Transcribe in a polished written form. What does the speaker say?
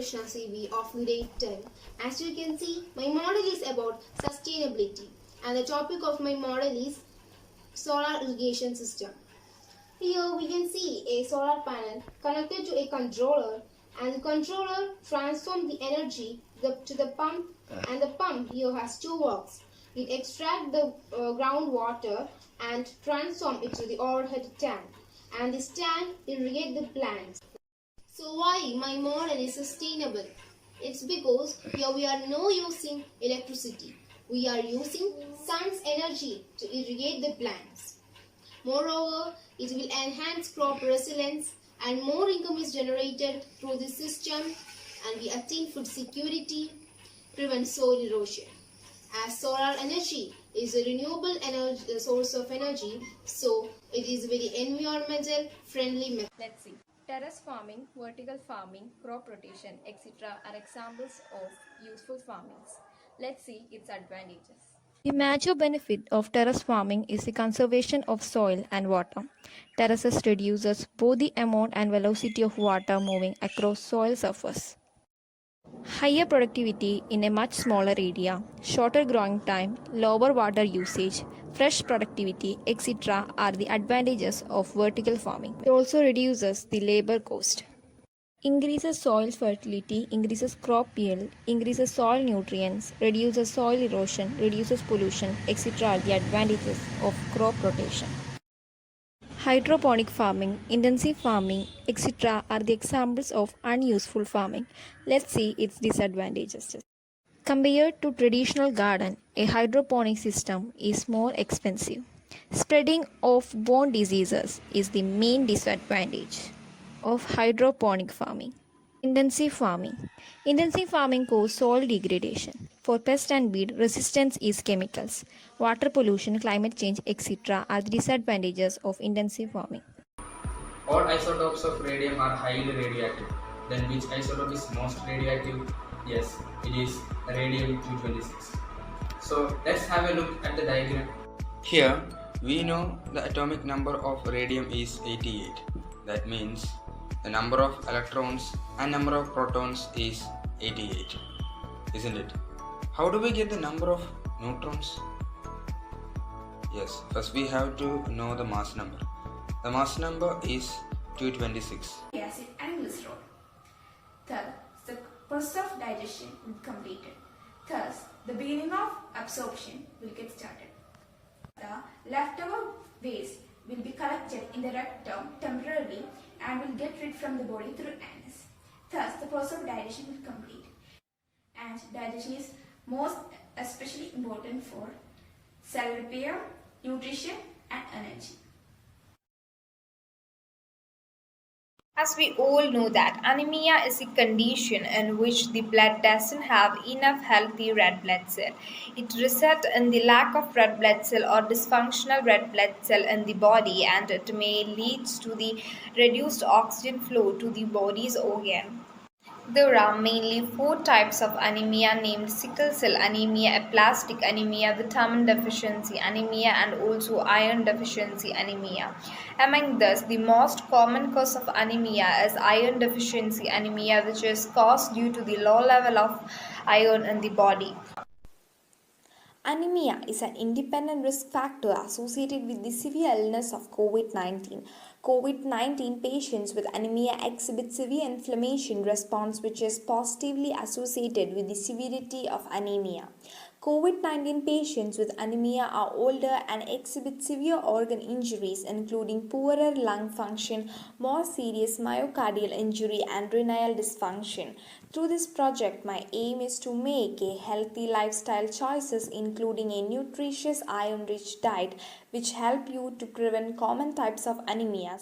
Krishna CV of grade 10. As you can see, my model is about sustainability and the topic of my model is solar irrigation system. Here we can see a solar panel connected to a controller, and the controller transforms the energy to the pump, and the pump here has two works. It extracts the groundwater and transforms it to the overhead tank, and this tank irrigates the plants. So why my model is sustainable? It's because here we are not using electricity. We are using sun's energy to irrigate the plants. Moreover, it will enhance crop resilience and more income is generated through this system, and we attain food security, prevent soil erosion. As solar energy is a renewable source of energy, so it is very environmental friendly method. Let's see. Terrace farming, vertical farming, crop rotation, etc. are examples of useful farmings. Let's see its advantages. The major benefit of terrace farming is the conservation of soil and water. Terraces reduces both the amount and velocity of water moving across soil surface. Higher productivity in a much smaller area, shorter growing time, lower water usage, fresh productivity, etc. are the advantages of vertical farming. It also reduces the labor cost. Increases soil fertility, increases crop yield, increases soil nutrients, reduces soil erosion, reduces pollution, etc. are the advantages of crop rotation. Hydroponic farming, intensive farming, etc. are the examples of unuseful farming. Let's see its disadvantages. Compared to traditional garden, a hydroponic system is more expensive. Spreading of borne diseases is the main disadvantage of hydroponic farming. Intensive farming. Intensive farming causes soil degradation. For pest and weed, resistance is chemicals. Water pollution, climate change, etc. are the disadvantages of intensive farming. All isotopes of radium are highly radioactive. Then which isotope is most radioactive? Yes, it is radium-226. So let's have a look at the diagram. Here we know the atomic number of radium is 88. That means the number of electrons and number of protons is 88, isn't it? How do we get the number of neutrons? Yes, first we have to know the mass number. The mass number is 226. Acid and glycerol. Thus, the process of digestion will be completed. Thus, the beginning of absorption will get started. The leftover waste will be collected in the rectum temporarily and will get rid from the body through anus. Thus, the process of digestion will complete. And digestion is most especially important for cell repair, nutrition and energy. As we all know that anemia is a condition in which the blood doesn't have enough healthy red blood cell. It results in the lack of red blood cell or dysfunctional red blood cell in the body, and it may lead to the reduced oxygen flow to the body's organ. There are mainly 4 types of anemia named sickle cell anemia, aplastic anemia, vitamin deficiency anemia, and also iron deficiency anemia. Among these, the most common cause of anemia is iron deficiency anemia, which is caused due to the low level of iron in the body. Anemia is an independent risk factor associated with the severe illness of COVID-19. COVID-19 patients with anemia exhibit severe inflammation response, which is positively associated with the severity of anemia. COVID-19 patients with anemia are older and exhibit severe organ injuries, including poorer lung function, more serious myocardial injury, and renal dysfunction. Through this project, my aim is to make a healthy lifestyle choices, including a nutritious iron-rich diet, which help you to prevent common types of anemia.